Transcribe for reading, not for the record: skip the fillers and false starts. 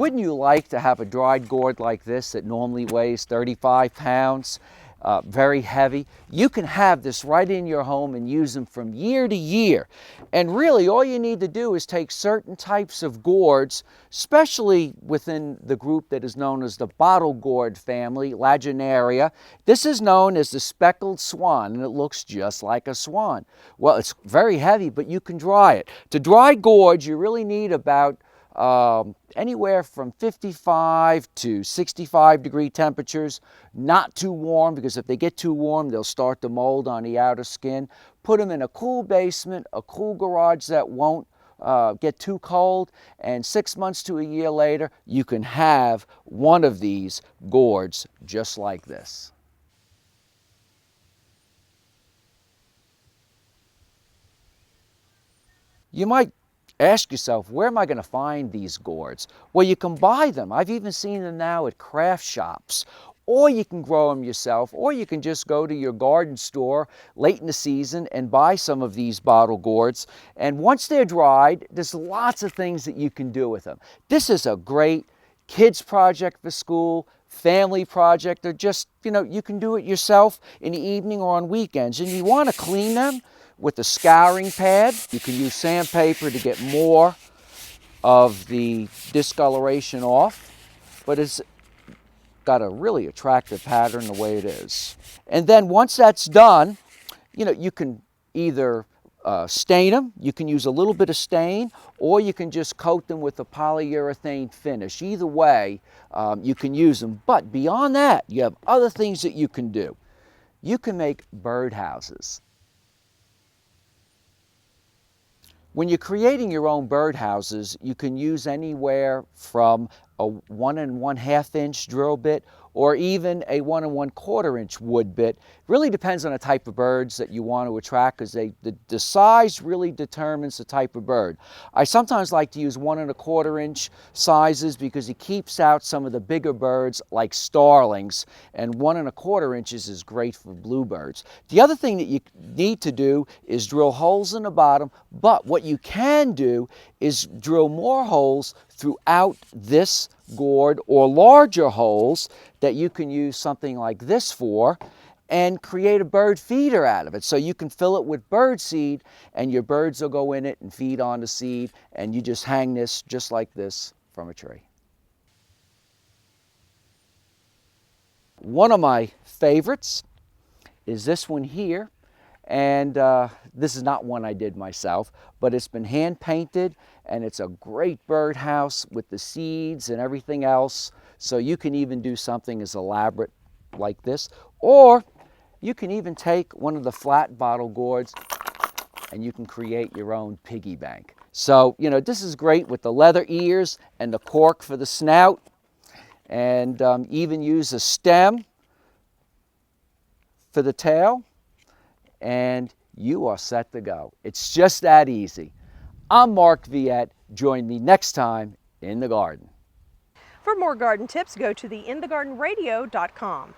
wouldn't you like to have a dried gourd like this that normally weighs 35 pounds? Very heavy. You can have this right in your home and use them from year to year. And really all you need to do is take certain types of gourds, especially within the group that is known as the bottle gourd family, Lagenaria. This is known as the speckled swan, and it looks just like a swan. Well, it's very heavy, but you can dry it. To dry gourds, you really need about anywhere from 55 to 65 degree temperatures, not too warm, because if they get too warm, they'll start to mold on the outer skin. Put them in a cool basement, a cool garage that won't get too cold, and 6 months to a year later, you can have one of these gourds just like this. You might ask yourself, where am I going to find these gourds? Well, you can buy them. I've even seen them now at craft shops. Or you can grow them yourself, or you can just go to your garden store late in the season and buy some of these bottle gourds. And once they're dried, there's lots of things that you can do with them. This is a great kids project for school, family project, or just, you can do it yourself in the evening or on weekends. And you want to clean them with a scouring pad. You can use sandpaper to get more of the discoloration off, but it's got a really attractive pattern the way it is. And then once that's done, you can either stain them, you can use a little bit of stain, or you can just coat them with a polyurethane finish. Either way, you can use them. But beyond that, you have other things that you can do. You can make birdhouses. When you're creating your own birdhouses, you can use anywhere from a 1 1/2 inch drill bit or even a 1 1/4 inch wood bit. Really depends on the type of birds that you want to attract, because the size really determines the type of bird. I sometimes like to use 1 1/4 inch sizes because it keeps out some of the bigger birds like starlings, and 1 1/4 inches is great for bluebirds. The other thing that you need to do is drill holes in the bottom, but what you can do is drill more holes throughout this gourd, or larger holes that you can use something like this for, and create a bird feeder out of it. So you can fill it with bird seed, and your birds will go in it and feed on the seed, and you just hang this just like this from a tree. One of my favorites is this one here. And this is not one I did myself, but it's been hand painted, and it's a great birdhouse with the seeds and everything else. So you can even do something as elaborate like this, or you can even take one of the flat bottle gourds and you can create your own piggy bank. So, this is great with the leather ears and the cork for the snout, and even use a stem for the tail, and you are set to go. It's just that easy. I'm Mark Viette. Join me next time in the garden. For more garden tips, go to theinthegardenradio.com.